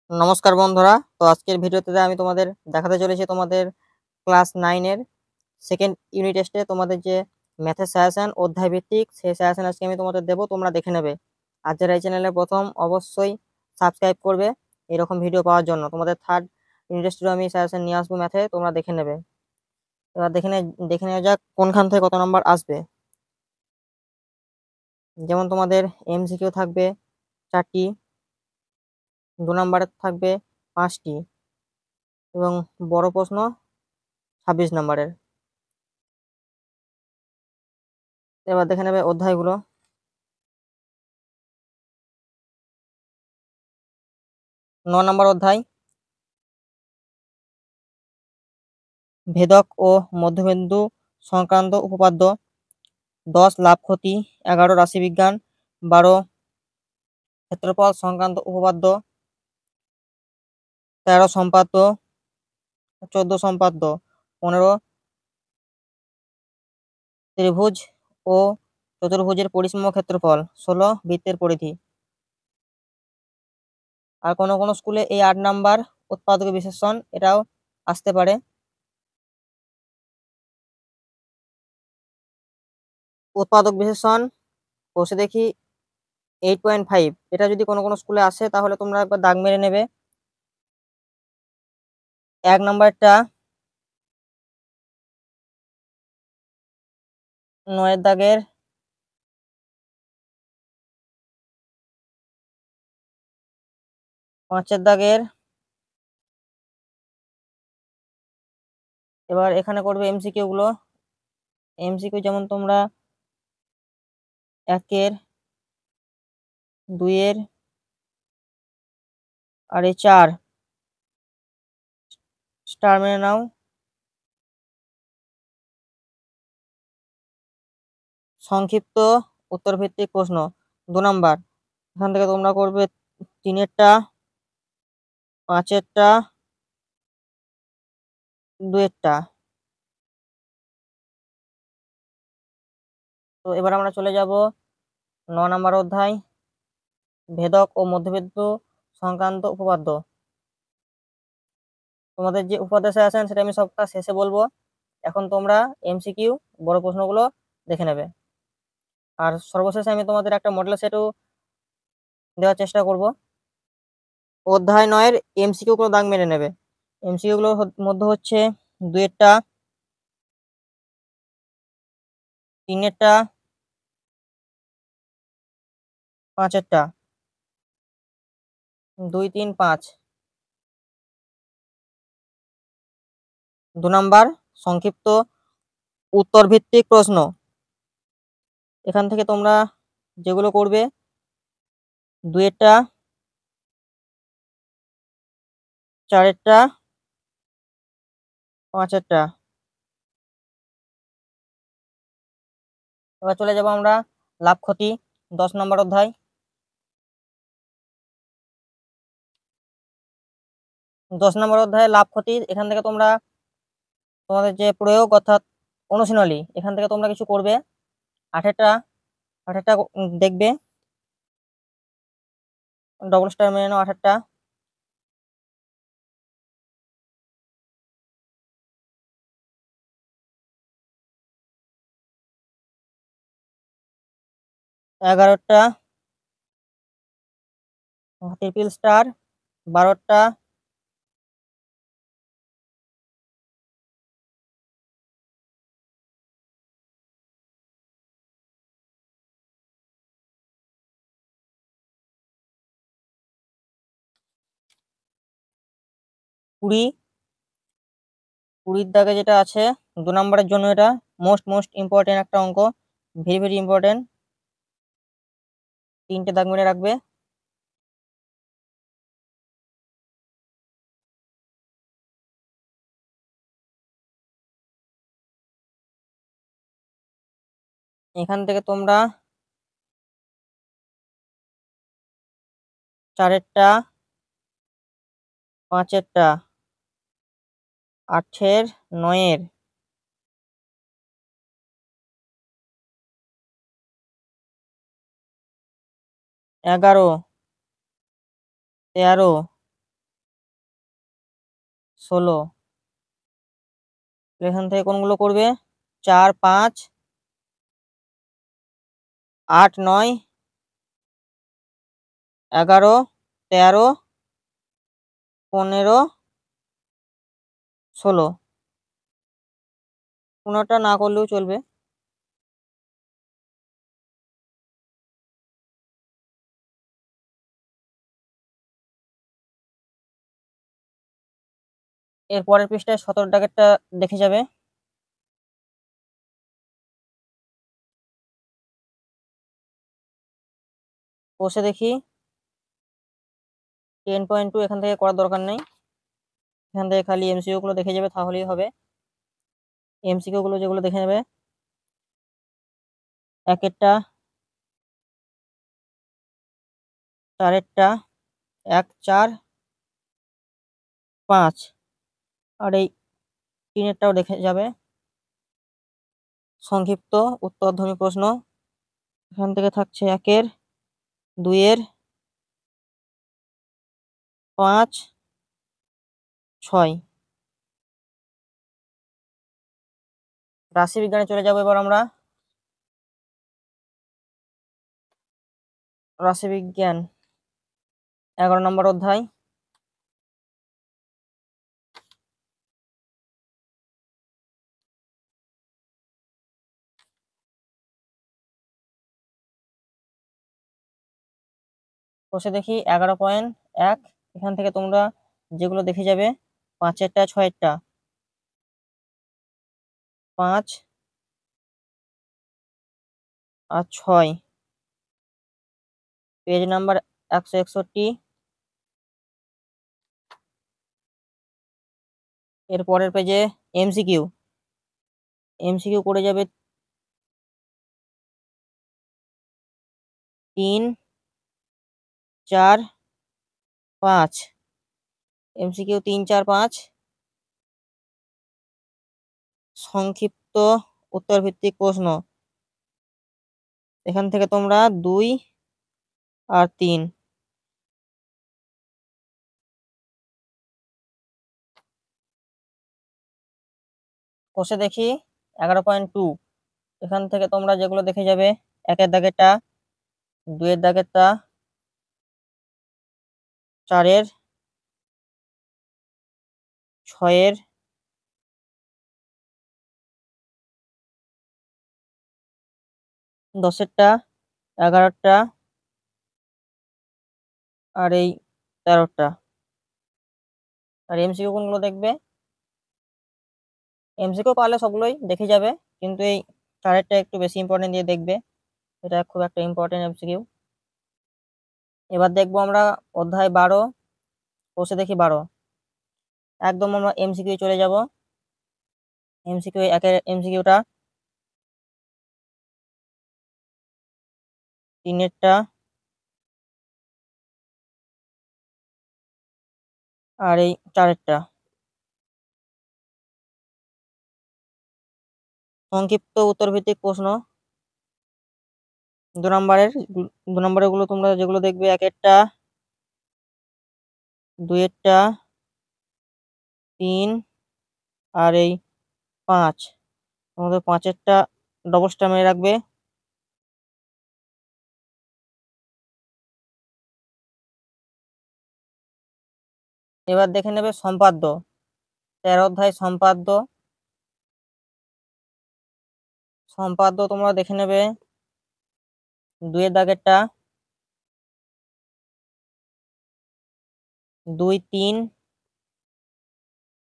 নমস্কার বন্ধুরা। তো আজকের ভিডিওতে আমি তোমাদের দেখাতে চলেছি তোমাদের ক্লাস 9 এর সেকেন্ড ইউনিট টেস্টে তোমাদের যে ম্যাথের সাজেশন অধ্যায় ভিত্তিক সেই সাজেশন আজকে আমি তোমাদের দেবো, তোমরা দেখে নেবে। আর যারা এই চ্যানেলে প্রথম অবশ্যই সাবস্ক্রাইব করবে এরকম ভিডিও পাওয়ার জন্য। তোমাদের থার্ড ইউনিট টেস্টেরও আমি সাজেশন নিয়ে আসবো ম্যাথে, তোমরা দেখে নেবে। এবার দেখে নেওয়া যাক কোনখান থেকে কত নম্বর আসবে। যেমন তোমাদের এমসিকিউ থাকবে 4টি, 2 নম্বরের থাকবে 5টি এবং বড় প্রশ্ন 26 নম্বরের। এবার দেখে নেবে অধ্যায়গুলো। 9 নম্বর অধ্যায় ভেদক ও মধ্যবিন্দু সংক্রান্ত উপপাদ্য। 10 লাভ ক্ষতি, 11 রাশিবিজ্ঞান, 12 ক্ষেত্রফল সংক্রান্ত উপপাদ্য, 13 সম্পাদ্য, 14 সম্পাদ্য, 15 ত্রিভুজ ও চতুর্ভুজের পরিসীম ক্ষেত্রফল, 16 বৃত্তের পরিধি। আর কোনো কোনো স্কুলে এই 8 নাম্বার উৎপাদক বিশেষণ এটাও আসতে পারে। উৎপাদক বিশেষণ বসে দেখি 8.5, এটা যদি কোনো কোনো স্কুলে আসে তাহলে তোমরা একবার দাগ মেরে নেবে। 1 নম্বরটা 9 দাগের 5 দাগের। এবার এখানে করবে এমসিকিউ গুলো। এমসিকিউ যেমন তোমরা 1 2 আর 4 স্টার মেনে নাও। সংক্ষিপ্ত উত্তর ভিত্তিক প্রশ্ন 2 নম্বর, এখান থেকে তোমরা করবে 3-এরটা, 5-এরটা, 2-এরটা। তো এবার আমরা চলে যাব 9 নম্বর অধ্যায় ভেদক ও মধ্যবিন্দু সংক্রান্ত উপপাদ্য। তোমাদের যে উপপাদ্য আছেন সেটা আমি সবটা শেষে বলবো। এখন তোমরা এমসিকিউ বড় প্রশ্নগুলো দেখে নেবে। আর সর্বশেষে আমি তোমাদের একটা মডেল সেটও দেওয়ার চেষ্টা করব। অধ্যায় 9 এর এমসিকিউ গুলো দাগ মেরে নেবে। এমসিকিউ গুলোর মধ্যে হচ্ছে 2-এরটা, 3-এরটা, 5-এরটা, 2 3 5। 2 নম্বর সংক্ষিপ্ত উত্তর ভিত্তিক প্রশ্ন। এখান থেকে তোমরা যেগুলো করবে 2-এরটা, 4-এরটা, 5-এরটা। এবার চলে যাব আমরা লাভ ক্ষতি 10 নম্বর অধ্যায়। 10 নম্বর অধ্যায়ে লাভ ক্ষতি। এখান থেকে তোমরা তোমাদের যে প্রয়োগ অর্থাৎ অনুশীলনী, এখান থেকে তোমরা কিছু করবে। 8-এরটা, 8-এরটা দেখবে, ডবল স্টার মেনে নাও। 8-এরটা, 11-টা ট্রিপল স্টার, 12-টা, কুড়ি। 20-র দাগে যেটা আছে 2 নম্বরের জন্য, এটা মোস্ট ইম্পর্টেন্ট একটা অঙ্ক, ভেরি ইম্পর্টেন্ট। 3টে দাগ মেরে রাখবে। এখান থেকে তোমরা 4-এরটা, 5-এরটা, 8-এর, 9-এর, 11, 13, 16। এখান থেকে কোনগুলো করবে? 4 5 8 9 11 13 15 16। কোনোটা না করলেও চলবে। এর পরের পৃষ্ঠায় 17 দাগেরটা দেখে যাবে। বসে দেখি 10.2 এখান থেকে করার দরকার নেই, এখান থেকে খালি এমসিকিউ গুলো দেখে যাবে তাহলেই হবে। এমসিকিউ গুলো যেগুলো দেখে নেবে, একেরটা, চারেরটা, 1 4 5 আর এই তিনেরটাও দেখে যাবে। সংক্ষিপ্ত উত্তরধর্মী প্রশ্ন এখান থেকে থাকছে 1 2 5 6। রাশিবিজ্ঞানে চলে যাবো এবার আমরা। রাশিবিজ্ঞান 11 নম্বর অধ্যায়। বসে দেখি 11.1 এখান থেকে তোমরা যেগুলো দেখে যাবে 5এরটা 6এরটা, 5 আর 6, পেজ নাম্বার 161। এর পরের পেজে এমসিকিউ করে যাবে 3 4 5। এমসিকিউ 3 4 5 সংক্ষিপ্ত উত্তর ভিত্তিক প্রশ্ন এখান থেকে তোমরা 2 আর 3। কষে দেখি 11.2 এখান থেকে তোমরা যেগুলো দেখে যাবে 1এর দাগেরটা, 2এর দাগেরটা, 4এর, 6এর, 10এরটা, 11টা আর এই 13টা। আর এমসিকিউ কোনগুলো দেখবে? এমসিকিউ পারলে সবগুলোই দেখে যাবে, কিন্তু এই 4এরটা একটু বেশি ইম্পর্টেন্ট দিয়ে দেখবে, এটা খুব একটা ইম্পর্টেন্ট এমসিকিউ। এবার দেখবো আমরা অধ্যায় 12। বসে দেখি 12। একদম আমরা এমসিকিউ চলে যাব। এমসিকিউ একের এমসিকিউটা, 3এরটা আর এই 4এরটা। সংক্ষিপ্ত উত্তর ভিত্তিক প্রশ্ন 2 নম্বরের গুলো তোমরা যেগুলো দেখবে 1এরটা, 2এরটা, 3 আর এই 5। তোমাদের 5এরটা ডবল স্টার মেরে রাখবে। এবার দেখে নেবে সম্পাদ্য 13 অধ্যায় সম্পাদ্য তোমরা দেখে নেবে 2এর দাগেরটা, 2 3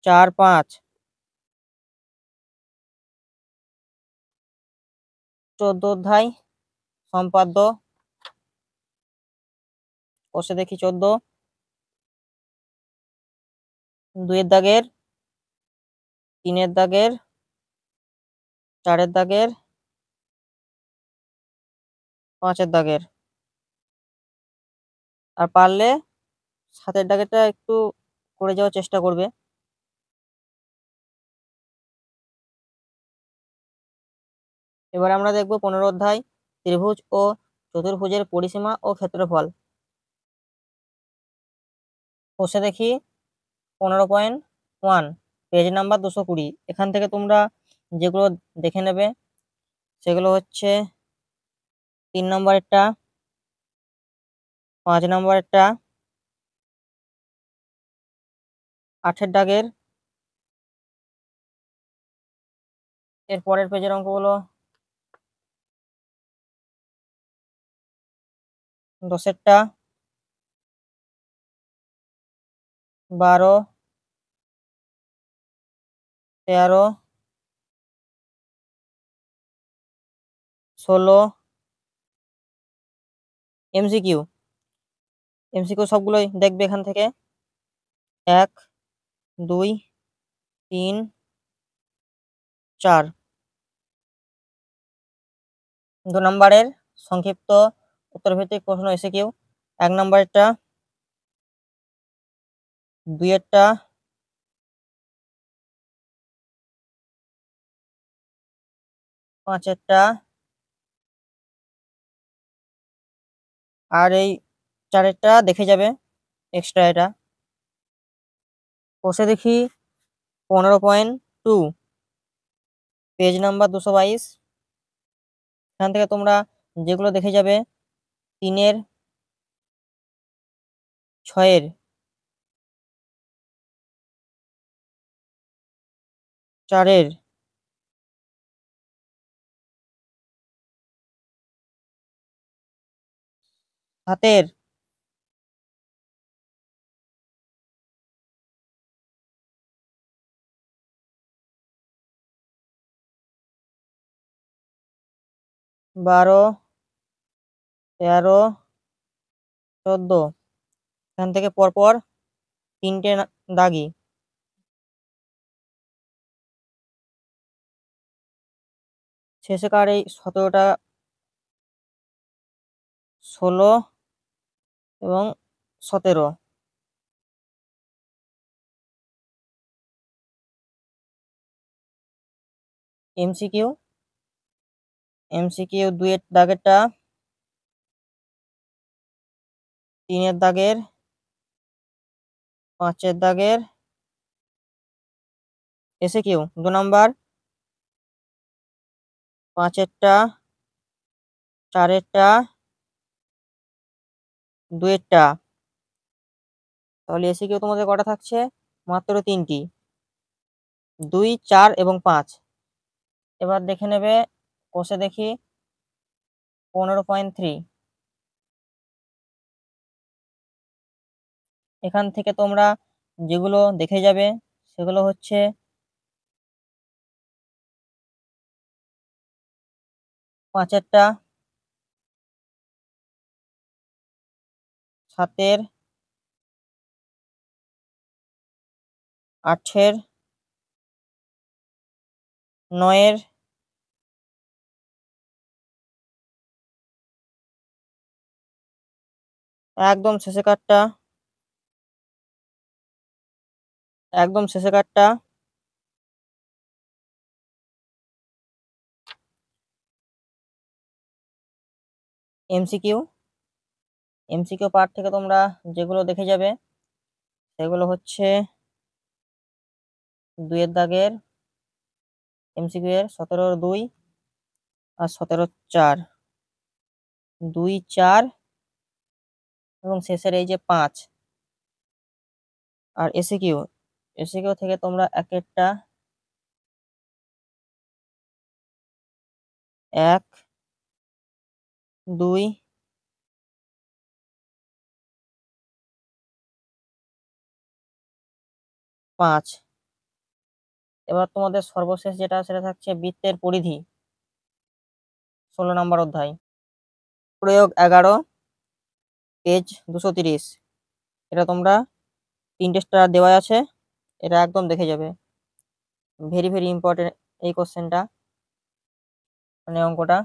4 5। 14 অধ্যায় সম্পাদ্য কষে দেখি 14। 2এর দাগের, 3এর দাগের, 4এর দাগের, 5এর দাগের। আর পারলে 7এর দাগেরটা একটু করে যাওয়ার চেষ্টা করবে। এবার আমরা দেখব 15 অধ্যায় ত্রিভুজ ও চতুর্ভুজের পরিসীমা ও ক্ষেত্রফল। বসে দেখি 15.15 1 পেজ নাম্বার 220। এখান থেকে তোমরা যেগুলো দেখে নেবে সেগুলো হচ্ছে 3 নম্বরেরটা, 5 নম্বরেরটা, 8 দাগের, এর পরের পেজের অঙ্কগুলো 10 12, 13, 16। এমসিকিউ সবগুলোই দেখবে এখান থেকে 1 2 3 4। 2 নম্বরের সংক্ষিপ্ত উত্তরভিত্তিক প্রশ্ন এসিকিউ, 1 নম্বরেরটা, 2 এরটা, 5 এরটা, আর এই 4 এরটা দেখে যাবে এক্সট্রা এটা। কষে দেখি 15.2 পেজ নাম্বার 222। এখান থেকে তোমরা যেগুলো দেখে যাবে 3 এর, 6 এর, 4 এর, 7 এর, 12, 13, 14। এখান থেকে পরপর 3টে দাগি। শেষেকার এই 17টা, 16 এবং 17। এমসিকিউ 2 এর দাগেরটা, 3 এর দাগের, 5 এর দাগের। SCQ 2 number, 5 এরটা, 4 এরটা, 2 এরটা। তাহলে এসিকিউ তোমাদের কটা থাকছে? মাত্র 3টি, 2, 4 এবং 5। এবার দেখে নেবে, কষে দেখি 15.3। এখান থেকে তোমরা যেগুলো দেখে যাবে সেগুলো হচ্ছে 5 এরটা, 7 এর, 8 এর, 9 এর, একদম শেষে কাটটা, একদম শেষে কাটটা, এমসিকিউ পার্ট থেকে তোমরা যেগুলো দেখে যাবে সেগুলো হচ্ছে 2 এর দাগের, এমসিকিউ এর 17 2 আর 17 4, 2 4 এবং শেষের এই যে 5। আর এসিকিউ থেকে তোমরা 1 এরটা, 1 2 5। এবার তোমাদের সর্বশেষ যেটা সেটা থাকছে বৃত্তের পরিধি, 16 নম্বর অধ্যায়। প্রয়োগ 11 পেজ 230। এটা তোমরা 3টে স্টার দেওয়া আছে, এটা একদম দেখে যাবে। ভেরি ভেরি ইম্পর্টেন্ট এই কোশ্চেনটা, মানে অঙ্কটা।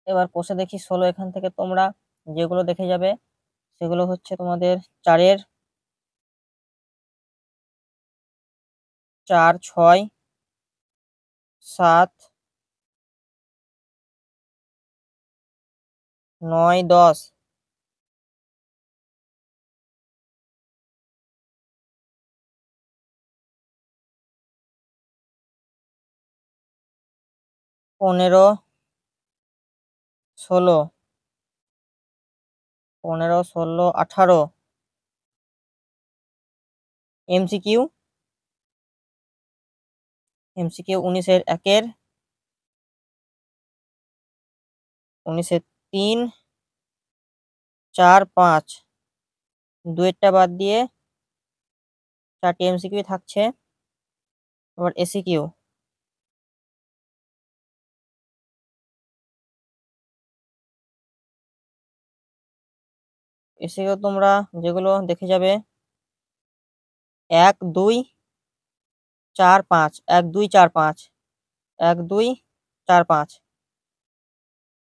এবার কষে দেখি 16। এখান থেকে তোমরা যেগুলো দেখে যাবে সেগুলো হচ্ছে তোমাদের 4 এর, 4, 6, 7, 9, 10। 15, 16, 15, 16, 18। এমসিকিউ 19-এর 1-এর, 19-এর 3, 4, 5, 2-এরটা বাদ দিয়ে 4টি এমসিকিউ থাকছে। আবার এসিকিউ তোমরা যেগুলো দেখে যাবে 1, 2, 4, 5, 1, 2, 4, 5, 1, 2, 4, 5।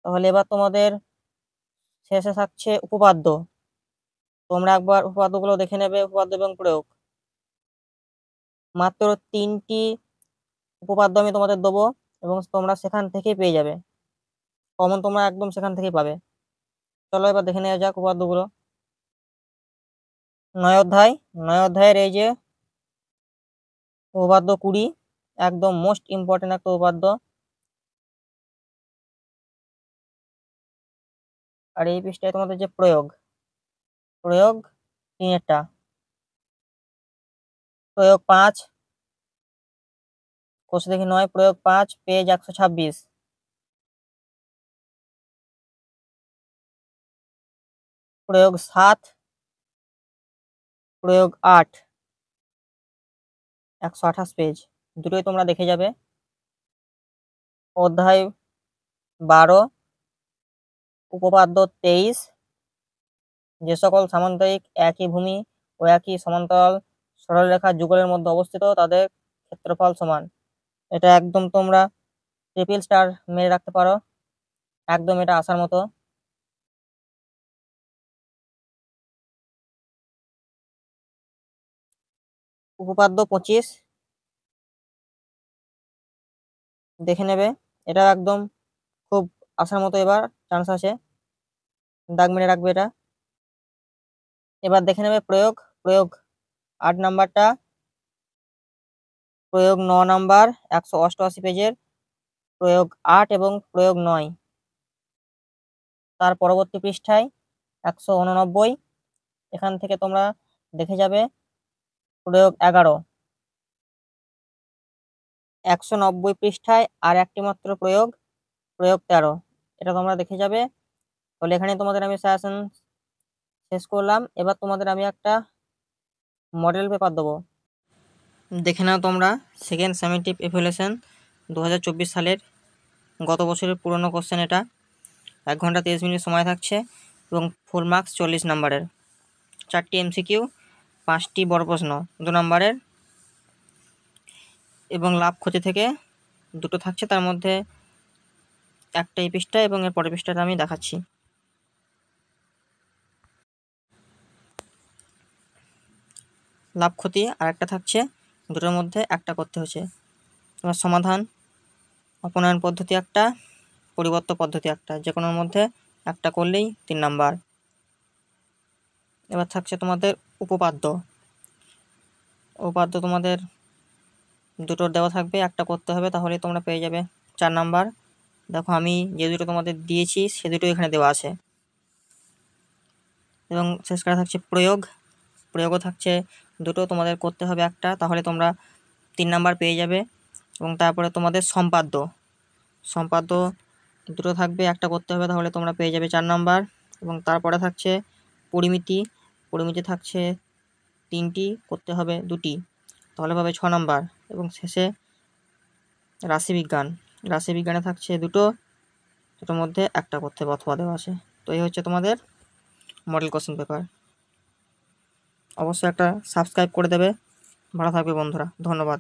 তাহলে এবার তোমাদের শেষে থাকছে উপপাদ্য। তোমরা একবার উপপাদ্যগুলো দেখে নেবে, উপপাদ্য এবং প্রয়োগ। মাত্র 3টি উপপাদ্য আমি তোমাদের দেবো এবং তোমরা সেখান থেকেই পেয়ে যাবে, কমন তোমরা একদম সেখান থেকেই পাবে। চলো এবার দেখে নেওয়া যাক উপপাদ্যগুলো। 9 অধ্যায়, 9 অধ্যায়ের এই যে উপপাদ্য 20, একদম মোস্ট ইম্পর্টেন্ট একটা উপপাদ্য। আর এই পৃষ্ঠায় তোমাদের যে প্রয়োগ 3-এরটা, প্রয়োগ 5, কোষে দেখি 9, প্রয়োগ 5, পেজ 126। প্রয়োগ 7, প্রয়োগ 8, 128 পেজ, দুটোই তোমরা দেখে যাবে। অধ্যায় 12, উপপাদ্য 23, যে সকল সামান্তরিক একই ভূমি ও একই সমান্তরাল সরলরেখা যুগলের মধ্যে অবস্থিত তাদের ক্ষেত্রফল সমান। এটা একদম তোমরা ট্রিপল স্টার মেরে রাখতে পারো, একদম এটা আসার মতো। উপপাদ্য 25 দেখে নেবে, এটা একদম খুব আসার মতো, এবার চান্স আছে, দাগ মেরে রাখবে এটা। এবার দেখে নেবে প্রয়োগ 8 নাম্বারটা, প্রয়োগ 9 নাম্বার 188 পেজের, প্রয়োগ 8 এবং প্রয়োগ 9। তার পরবর্তী পৃষ্ঠায় 189, এখান থেকে তোমরা দেখে যাবে প্রয়োগ 11। 190 পৃষ্ঠায় আর একটি মাত্র প্রয়োগ 13, এটা তোমরা দেখে যাবে। তাহলে এখানে তোমাদের আমি সাজেশন শেষ করলাম। এবার তোমাদের আমি একটা মডেল পেপার দেবো, দেখে নাও তোমরা। সেকেন্ড সামেটিভ ইভ্যালুয়েশন 2024 সালের, গত বছরের পুরনো কোশ্চেন এটা। 1 ঘন্টা 30 মিনিট সময় থাকছে এবং ফুল মার্কস 40 নাম্বারের। 4টি এমসিকিউ, 5টি বড় প্রশ্ন 2 নাম্বারের এবং লাভ ক্ষতি থেকে 2টো থাকছে, তার মধ্যে একটা এই পৃষ্ঠা এবং এর পরের পৃষ্ঠাটা আমি দেখাচ্ছি। লাভ ক্ষতি আর একটা থাকছে, দুটোর মধ্যে একটা করতে হচ্ছে। এবার সমাধান, অপনয়ন পদ্ধতি একটা, পরিবর্তন পদ্ধতি একটা, যে কোনোর মধ্যে একটা করলেই 3 নাম্বার। এবার থাকছে তোমাদের উপপাদ্য তোমাদের দুটোর দেওয়া থাকবে, একটা করতে হবে, তাহলে তোমরা পেয়ে যাবে 4 নাম্বার। দেখো আমি যে দুটো তোমাদের দিয়েছি সে দুটো এখানে দেওয়া আছে। এবং শেষ করা থাকছে প্রয়োগও থাকছে দুটো, তোমাদের করতে হবে একটা, তাহলে তোমরা 3 নাম্বার পেয়ে যাবে। এবং তারপরে তোমাদের সম্পাদ্য দুটো থাকবে, একটা করতে হবে, তাহলে তোমরা পেয়ে যাবে 4 নাম্বার। এবং তারপরে থাকছে পরিমিতি থাকছে 3টি, করতে হবে 2টি, তাহলে পাবে 6 নাম্বার। এবং শেষে রাশিবিজ্ঞানে থাকছে দুটোর মধ্যে একটা করতে হবে অথবা দেওয়া আছে। তো এই হচ্ছে তোমাদের মডেল কোশ্চেন পেপার। অবশ্যই একটা সাবস্ক্রাইব করে দেবে। ভালো থাকবে বন্ধুরা, ধন্যবাদ।